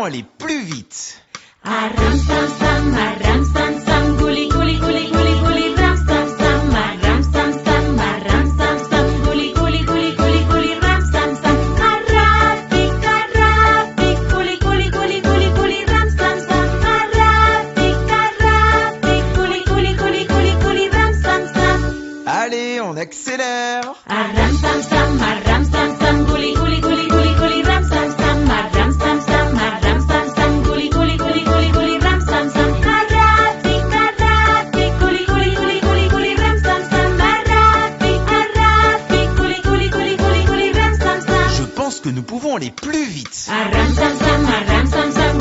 aller plus vite. Ram sam sam, ram sam sam, gouli gouli gouli gouli gouli, ram sam sam, ram sam sam, ram sam sam, gouli gouli gouli gouli gouli, ram sam sam. Arabic, gouli gouli gouli gouli gouli, ram sam sam. Arabic, gouli gouli gouli gouli gouli, ram sam sam. Allez, on accélère. Ram sam sam, gouli gouli gouli gouli gouli, ram sam sam, ram sam sam, ram sam sam, gouli gouli gouli gouli gouli, ram sam sam. Arabic, gouli gouli gouli gouli gouli, ram sam sam. Arabic, gouli gouli gouli gouli gouli, ram sam sam. Je pense que nous pouvons aller plus vite. Ram sam sam,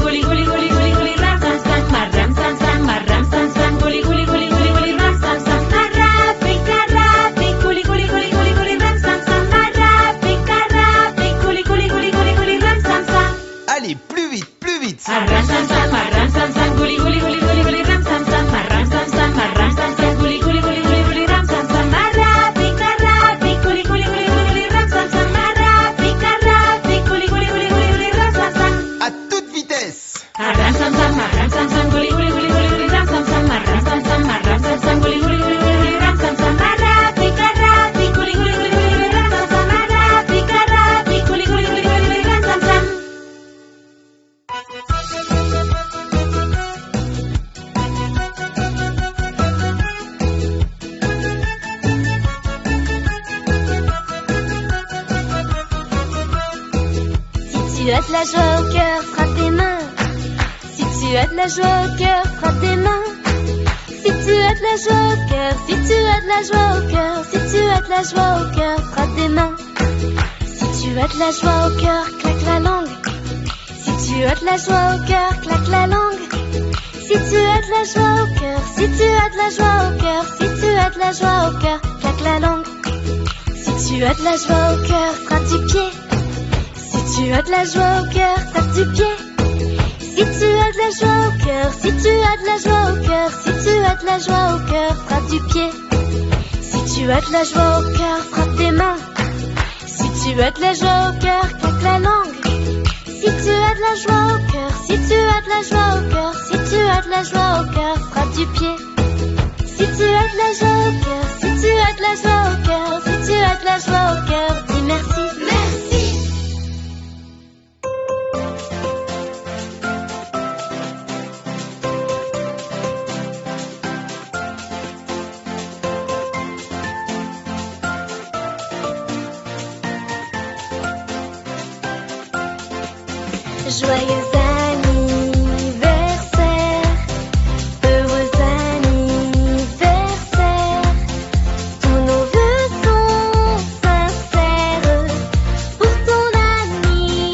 gouli gouli gouli gouli gouli, ram sam sam. Ram sam sam, gouli gouli gouli gouli gouli, ram sam sam. Arabic, gouli gouli gouli gouli gouli, ram sam sam. Arabic, gouli gouli gouli gouli gouli, ram sam sam. Allez, plus vite, plus vite. Ram sam sam, gouli gouli gouli gouli gouli, ram sam sam. Ram sam sam, gouli gouli gouli gouli gouli, ram sam sam. Arabic, gouli gouli gouli gouli gouli, ram sam sam. Arabic, gouli gouli gouli gouli gouli, ram sam sam. À toute vitesse. Ram sam sam, gouli gouli gouli gouli gouli, ram sam sam. Ram sam sam, gouli gouli gouli gouli gouli, ram sam sam. Arabic, gouli gouli gouli gouli gouli, ram sam sam. Arabic, gouli gouli gouli gouli gouli, ram sam sam. Si tu as de la joie au cœur, frappe tes mains. Si tu as de la joie au cœur, frappe tes mains. Si tu as de la joie au cœur, si tu as de la joie au cœur, si tu as de la joie au cœur, frappe tes mains. Si tu as de la joie au cœur, claque la langue. Si tu as de la joie au cœur, claque la langue. Si tu as de la joie au cœur, si tu as de la joie au cœur, si tu as de la joie au cœur, claque la langue. Si tu as de la joie au cœur, frappe du pied. Si tu as de la joie au cœur, tape du pied. Si tu as de la joie au cœur, si tu as de la joie au cœur, si tu as de la joie au cœur, frappe du pied. Si tu as de la joie au cœur, frappe tes mains. Si tu as de la joie au cœur, claque la langue. Si tu as de la joie au cœur, si tu as de la joie au cœur, si tu as de la joie au cœur, frappe du pied. Si tu as de la joie au cœur, si tu as de la joie au cœur, si tu as de la joie au cœur, dis merci. Merci. Joyeux anniversaire, heureux anniversaire. Tous nos vœux sont sincères pour ton anniversaire.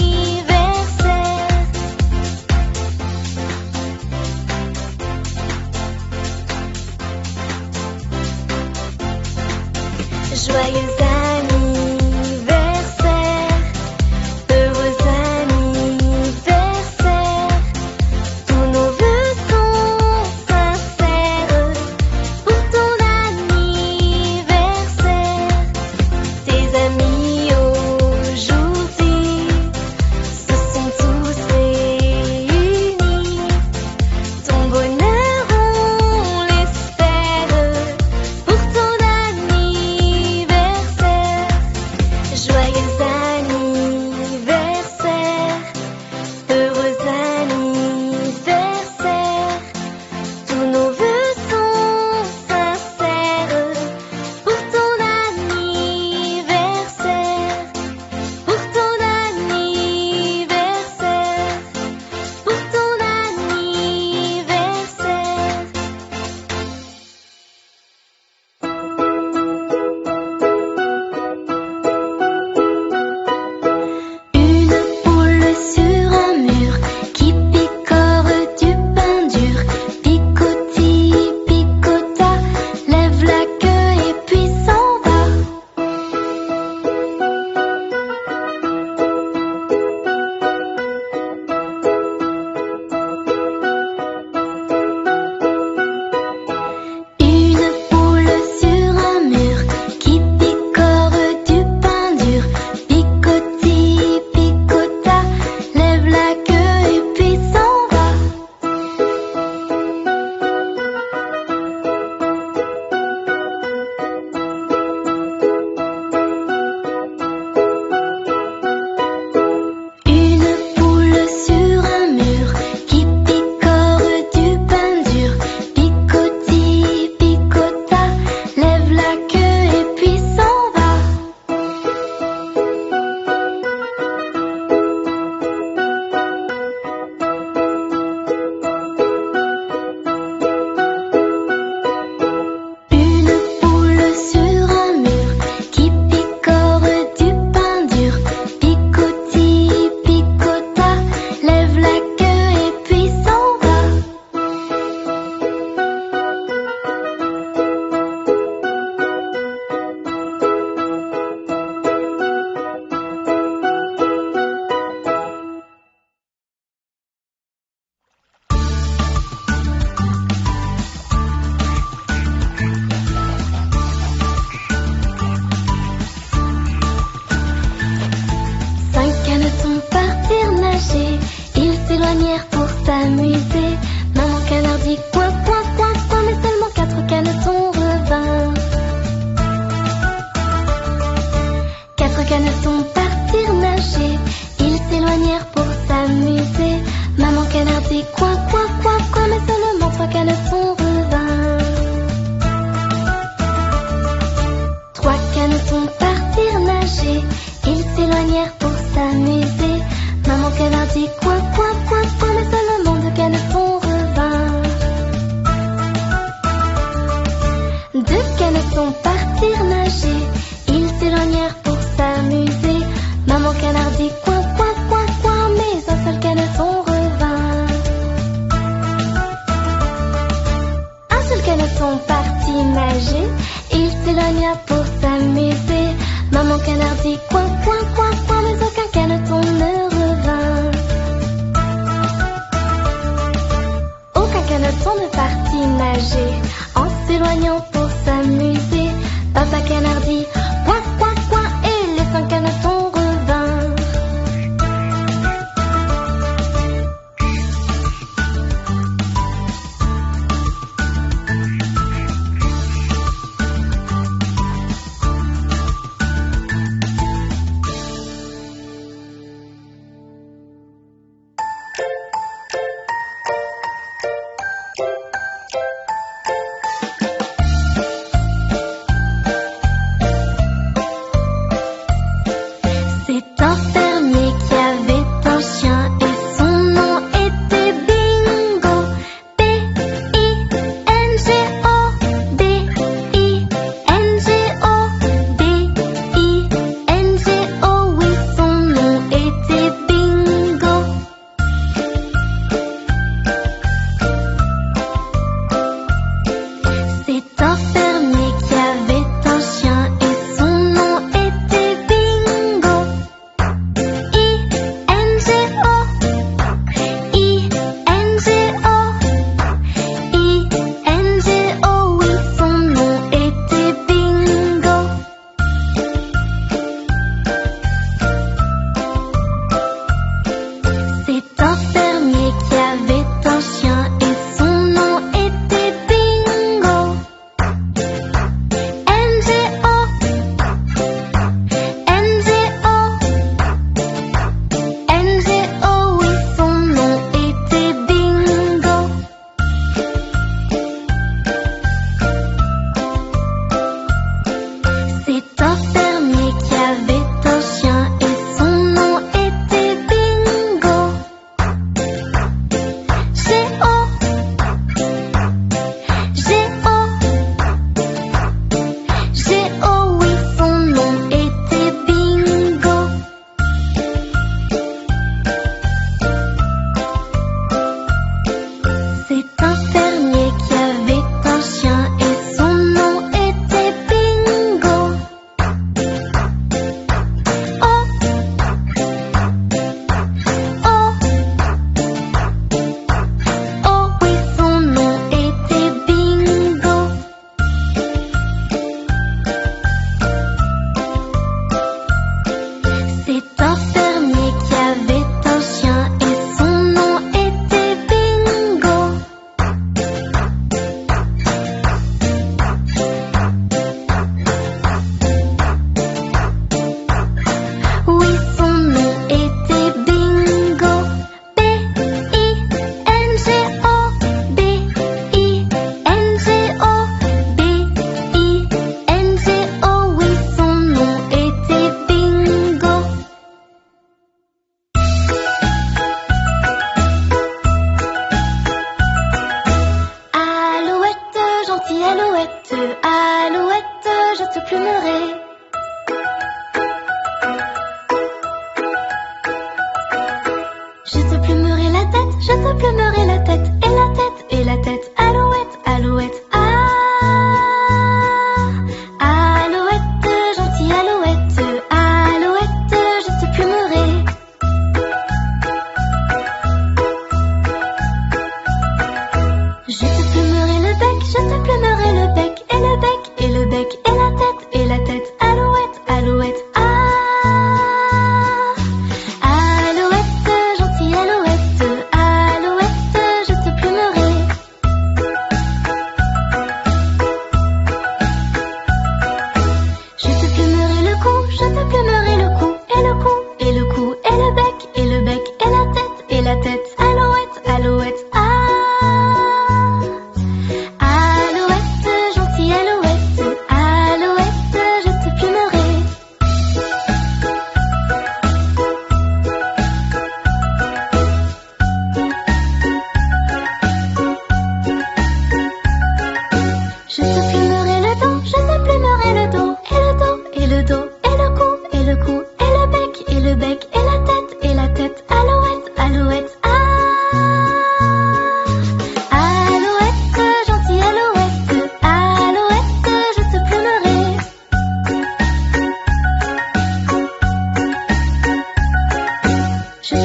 Joyeux anniversaire, heureux anniversaire. s'éloignèrent pour s'amuser. Maman canard dit coin, coin, coin, coin, mais seulement 4 canetons revinrent. 4 canetons partirent nager. Ils s'éloignèrent pour s'amuser. Maman canard dit coin, coin, coin, coin, mais seulement 3 canetons revinrent. 3 canetons partirent nager. Ils s'éloignèrent pour s'amuser. Maman canard dit coin, coin, coin, coin, mais seulement 2 canetons revinrent. 2 canetons partirent nager. Ils s'éloignèrent pour s'amuser. Maman canard dit coin, coin, coin, coin, mais un seul caneton revint. Un seul caneton partit nager. Il s'éloigna pour s'amuser. Maman canard dit coin, coin, coin, coin, mais aucun caneton ne revint. Aucun caneton ne partit nager. En s'éloignant pour s'amuser, Papa canard dit coin, coin, coin, et les 5 canetons revinrent.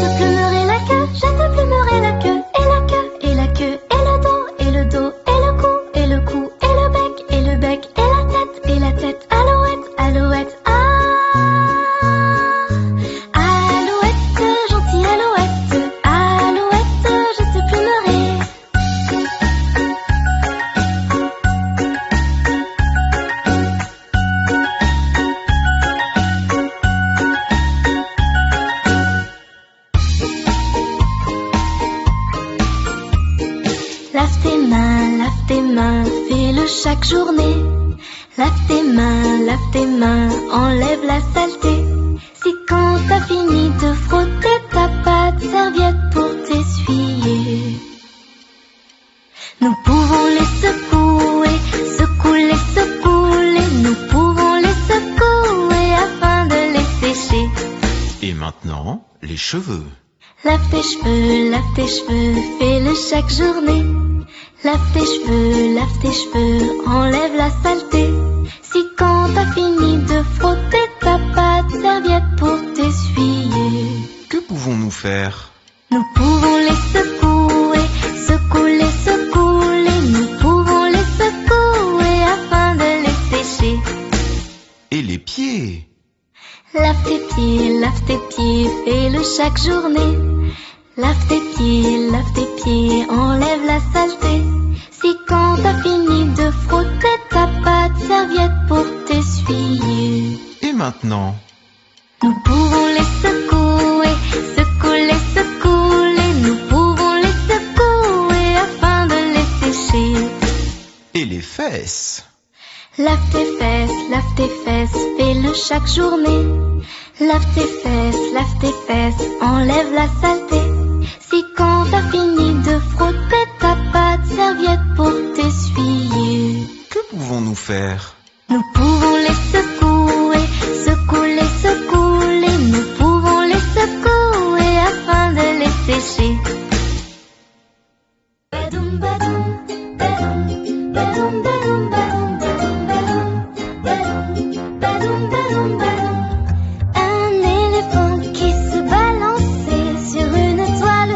te plumerai la queue, je te plumerai la queue, et la queue, et la queue, et le dos, et le dos, et le cou, et le cou, et le bec, et le bec, et la tête, alouette, alouette, alouette, gentille alouette, alouette, je te plumerai. Lave tes mains, fais-le chaque journée. Lave tes mains, enlève la saleté. Si quand t'as fini de frotter, t'as pas de serviette pour t'essuyer, nous pouvons les secouer, secouer, secouer. Nous pouvons les secouer afin de les sécher. Et maintenant, les cheveux. Lave tes cheveux, fais-le chaque journée. Lave tes cheveux, enlève la saleté. Si quand t'as fini de frotter, t'as pas de serviette pour t'essuyer, Que pouvons-nous faire? nous pouvons les secouer, secouer, secouer. Nous pouvons les secouer afin de les sécher. Et les pieds? Lave tes pieds, fais-le chaque journée. Lave tes pieds, enlève la saleté. Si quand t'as fini de frotter, t'as pas de serviette pour t'essuyer, Et maintenant? nous pouvons les secouer, secouer, secouer. Nous pouvons les secouer afin de les sécher. Et les fesses? Lave tes fesses, fais-le chaque journée. Lave tes fesses, enlève la saleté. Si quand t'as fini de frotter, t'as pas de serviette pour t'essuyer, Que pouvons-nous faire? nous pouvons les secouer, secouer, secouer. Nous pouvons les secouer afin de les sécher. Badoum, badoum, badoum, badoum, badoum, badoum, badoum, badoum, badoum, badoum. Un éléphant qui se balançait sur une toile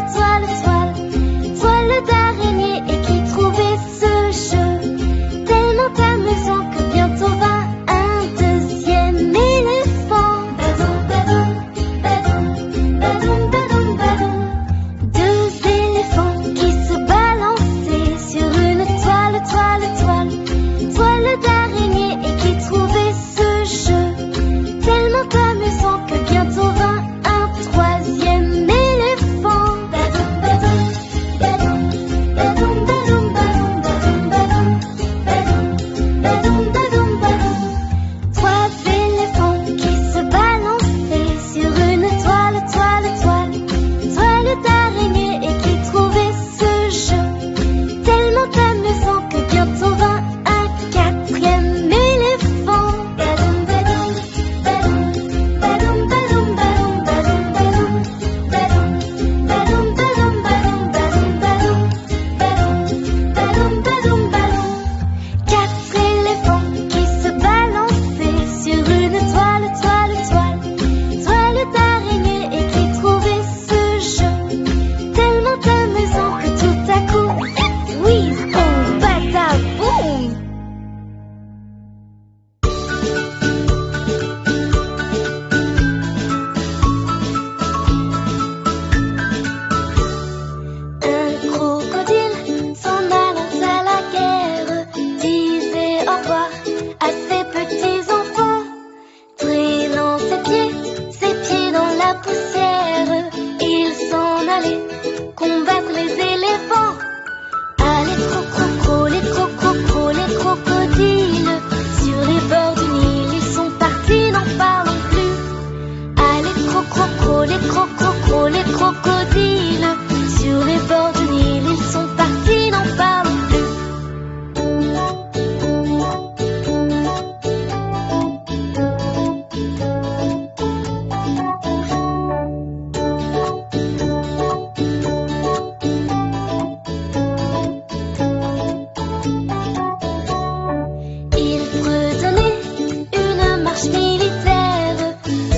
d'araignée et qui trouvait ce jeu tellement amusant que bientôt vint un deuxième éléphant. Badoum, badoum, badoum, badoum, badoum, badoum. Deux éléphants qui se balançaient sur une toile d'araignée et qui trouvaient ce jeu tellement amusant que bientôt vint un troisième éléphant. Badoum, badoum, badoum, badoum, badoum, badoum, badoum, badoum, badoum, badoum. Trois éléphants qui se balançaient sur une toile d'araignée et qui trouvaient ce jeu tellement amusant que bientôt vint un quatrième éléphant. Badoum, badoum, badoum, badoum, badoum, badoum, badoum, badoum, badoum, badoum, badoum, badoum, badoum, badoum, badoum. Quatre éléphants qui se balançaient sur une toile d'araignée et qui trouvaient ce jeu tellement amusant que tout à coup, whiz, oh, badaboum! Un crocodile, s'en allant à la guerre, disait au revoir à ses petits enfants, traînant ses pieds dans la poussière. Il s'en allait combattre les éléphants. Ah, les les crocodiles, sur les bords du Nil, ils sont partis, n'en parlons plus. Ah, les crocodiles, sur les bords du Nil, ils sont partis, n'en parlons plus. Il prenait une marche militaire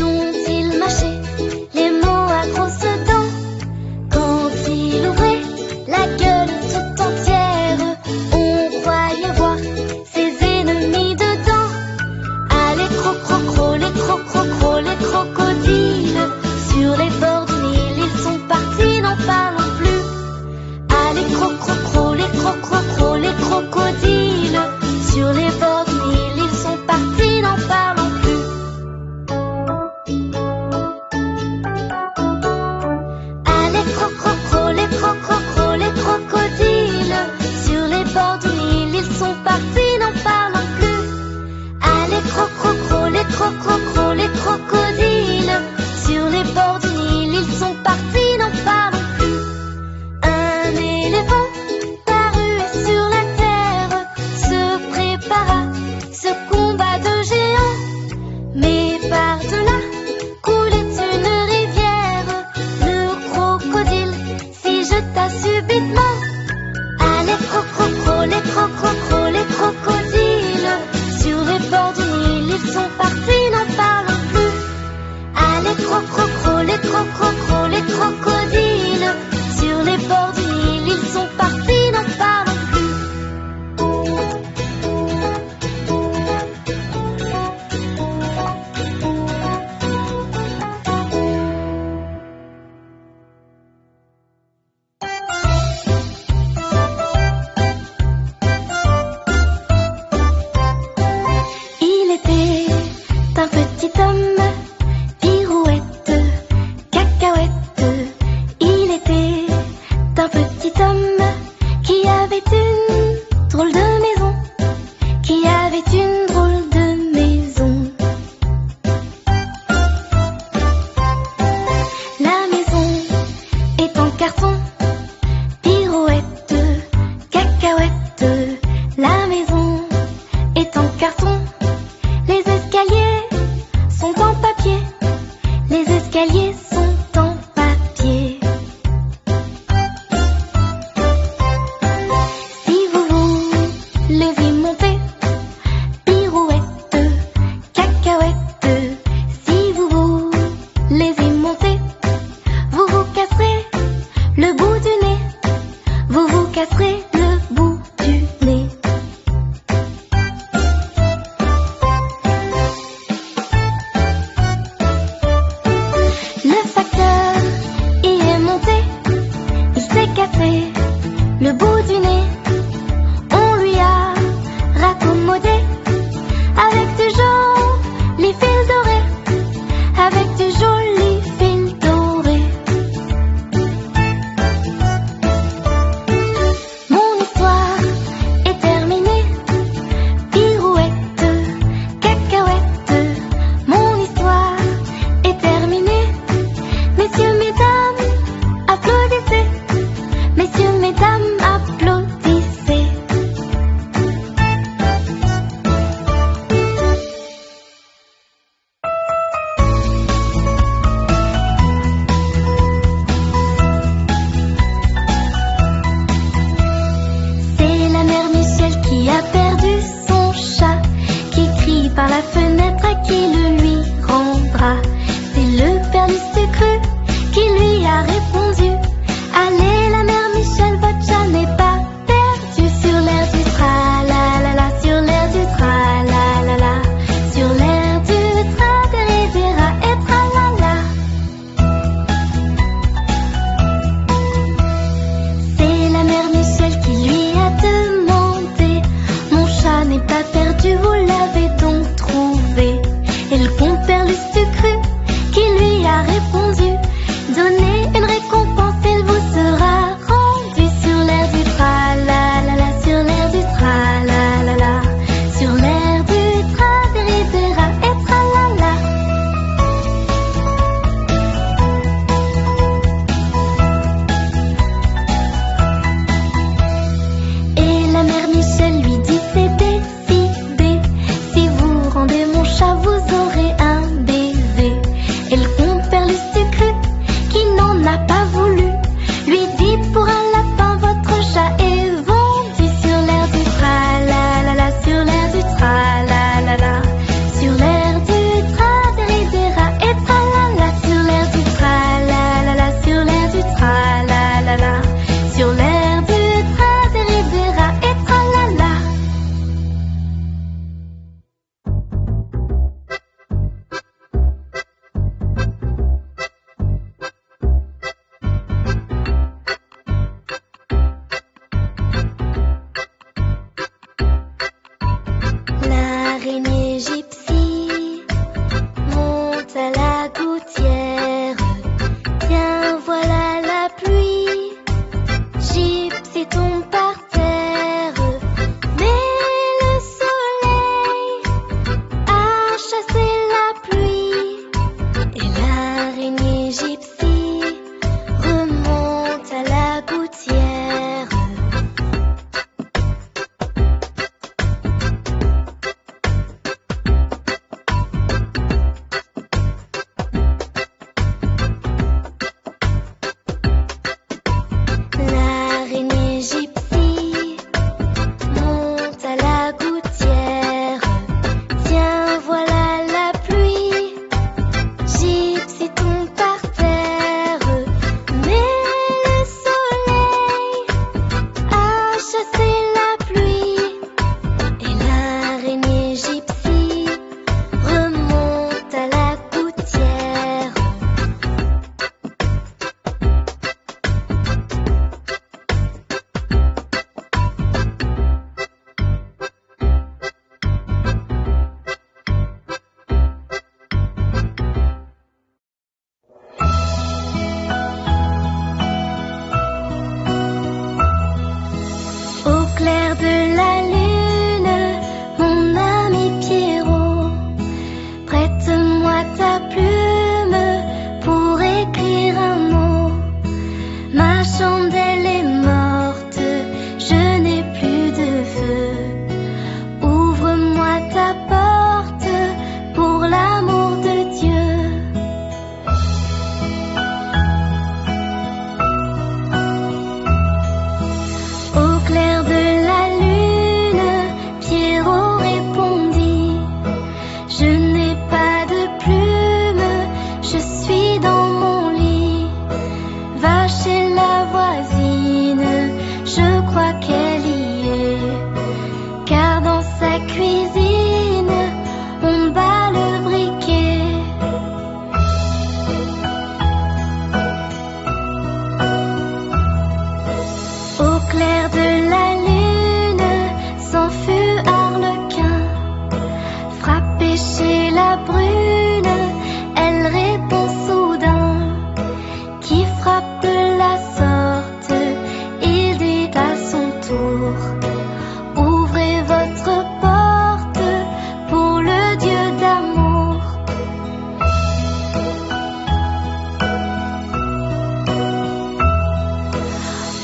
dont il mâchait les mots à grosses dents. le bout du nez. Vous vous casserez le bout du nez. Le facteur y est monté, il s'est cassé le bout du nez. On lui a raccommodé avec du joli fil doré, avec du joli fil doré. Mon histoire est terminée, pirouette, cacahuète. Mon histoire est terminée. Messieurs, mesdames, applaudissez. Messieurs, mesdames, applaudissez. C'est la mère Michel qui a perdu son chat, qui crie par la fenêtre à qui le lui rendra. C'est le père Lustucru qui lui a répondu: allez, la mère Michel, votre chat n'est clair de la lune, s'en fut Arlequin. Frappé chez la brune, elle répond soudain. Qui frappe la sorte, il dit à son tour. Ouvrez votre porte pour le Dieu d'amour.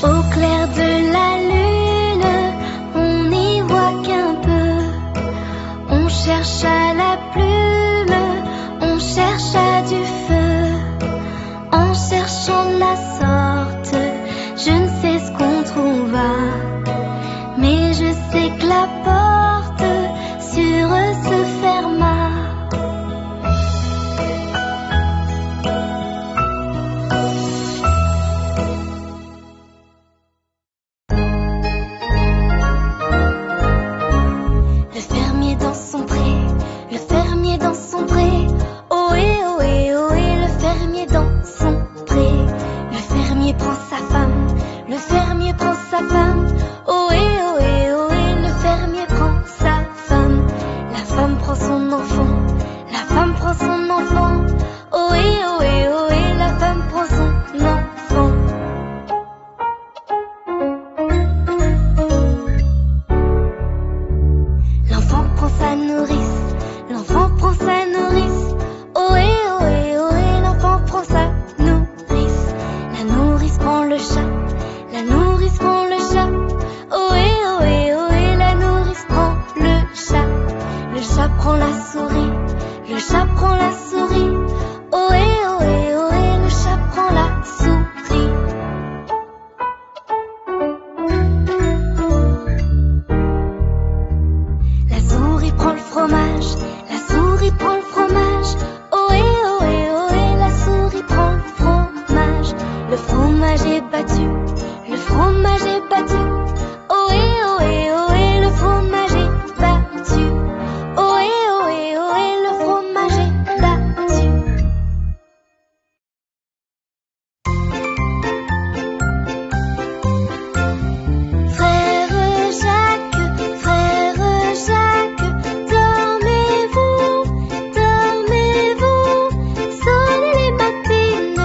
Au clair de la lune, on n'y voit qu'un peu. On cherche à la plume, on cherche à du feu. En cherchant la sorte, je ne sais ce qu'on trouva. Mais je sais que la porte sur eux se ferma. Le fermier dans son pré, le fermier dans son pré. Ohé, ohé, ohé, le fermier dans son pré. Le fermier prend sa femme, le fermier prend sa femme. Ohé, ohé, ohé, le fermier prend sa femme. La femme prend son enfant, la femme prend son enfant. Ohé, ohé, ohé, la femme prend son enfant. L'enfant prend sa nourrice, l'enfant prend sa nourrice. Ohé, ohé, ohé, l'enfant prend sa nourrice. La nourrice prend le chat, la nourrice prend le chat. Ohé, ohé, ohé, la nourrice prend le chat. Le chat prend la souris, le chat prend la souris. Ohé, ohé, ohé, le chat prend la souris. La souris prend le fromage, la souris prend le fromage. Ohé, ohé, ohé, la souris prend le fromage. Le fromage est battu, le fromage est battu. Ohé, ohé, ohé, le fromage est battu. Ohé, ohé, ohé, le fromage est battu. Frère Jacques, dormez-vous, dormez-vous. Sonnez les matines,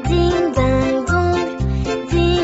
ding ding dong, ding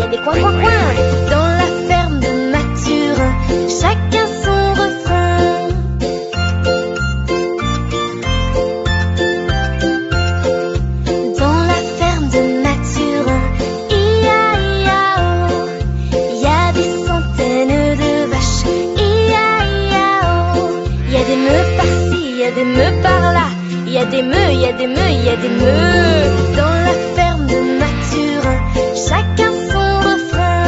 a des coins. Dans la ferme de Mathurin, chacun son refrain. Dans la ferme de Mathurin, ia-ia-oh, y a des centaines de vaches, ia-ia-oh. Y a des meux par-ci, y a des meux par-là, y a des meux, y a des meux, y a des meux. Dans la ferme de Mathurin, chacun son refrain.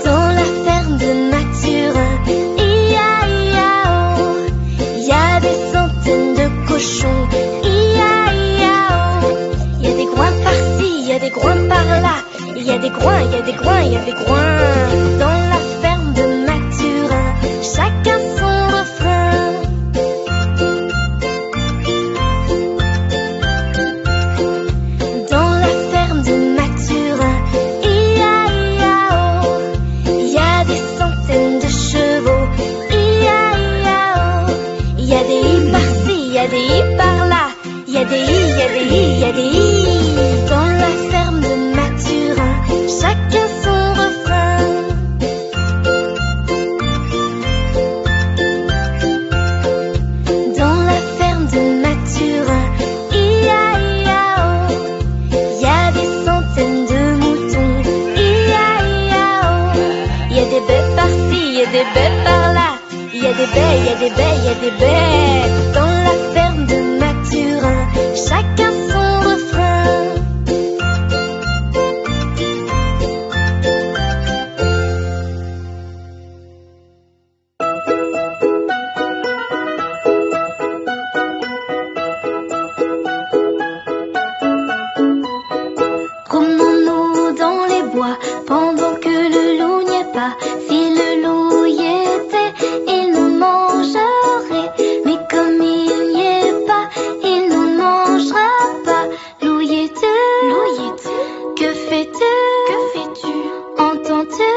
Dans la ferme de Mathurin, ia-ia-oh, y a des centaines de cochons, ia-ia-oh. Y a des groins par-ci, y a des groins par-là, y a des groins, y a des groins, y a des groins. Dans la ferme de Mathurin, chacun son refrain. Dans la ferme de Mathurin, ia-ia-oh, y a des centaines de chevaux, ia-ia-oh. Y a des i par-ci, y a des i par-là, y a des i, y a des i, y a des i. Dans la ferme de Mathurin, chacun son refrain. Dans la ferme de Mathurin, ia-ia-oh, y a des centaines de moutons, ia-ia-oh. Y a des baies par-ci, y a des baies par-là, y a des baies, y a des baies, y a des baies. Dans la ferme de Mathurin, chacun son refrain. Promenons-nous dans les bois pendant que le loup n'y est pas. Si le loup y était, il nous mangerait. Mais comme il n'y est pas, il nous mangera pas. Loup y es-tu? Que fais-tu? Entends-tu?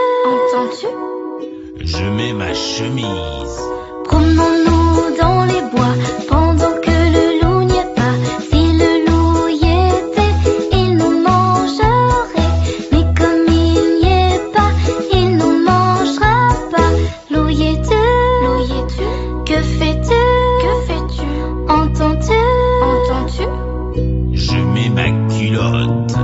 Je mets ma chemise. Promenons-nous dans les bois pendant que le loup n'y est pas. Si le loup y était, il nous mangerait. Mais comme il n'y est pas, il nous mangera pas. Loup y es-tu? Que fais-tu? Entends-tu? Je mets ma culotte.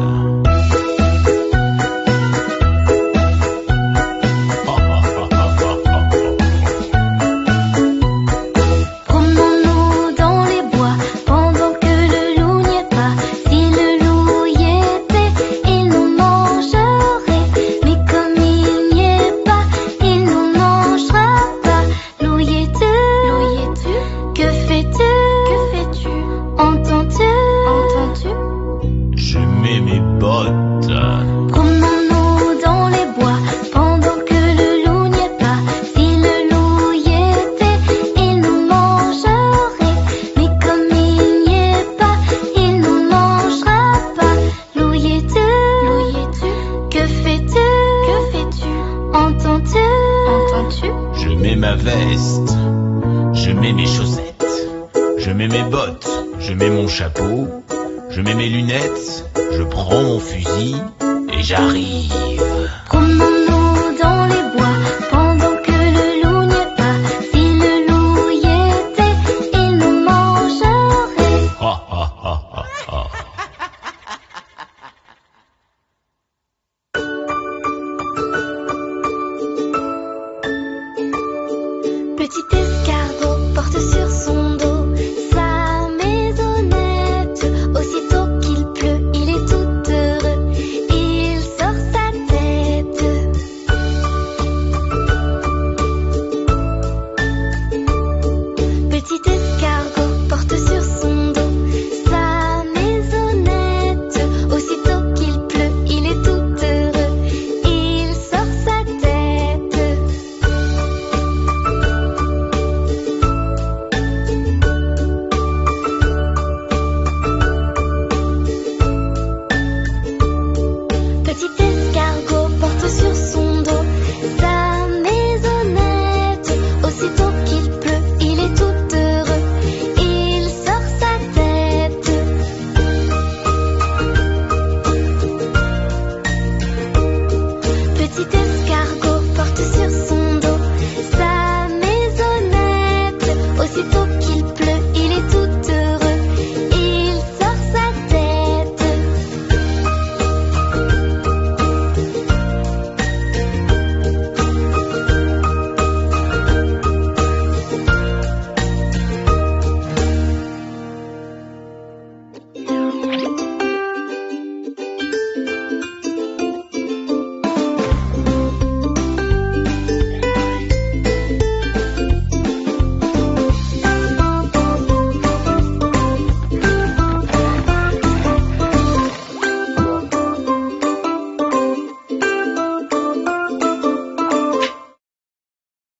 Promenons-nous dans les bois pendant que le loup n'y est pas. Si le loup y était, il nous mangerait. Mais comme il n'y est pas, il nous mangera pas. Loup y es-tu? Que fais-tu? Entends-tu? Je mets mes bottes. Promenons-nous dans les bois pendant que le loup n'y est pas. Si le loup y était, il nous mangerait. Mais comme il n'y est pas, il nous mangera pas. Loup y es-tu? Que fais-tu? Entends-tu? Je mets ma veste. Je mets mes chaussettes. Je mets mes bottes. Je mets mon chapeau. Je mets mes lunettes. Je prends mon fusil et j'arrive. Promenons-nous dans les bois pendant que le loup n'y est pas. Si le loup y était, il nous mangerait. Ha ha ha ha ha. Petit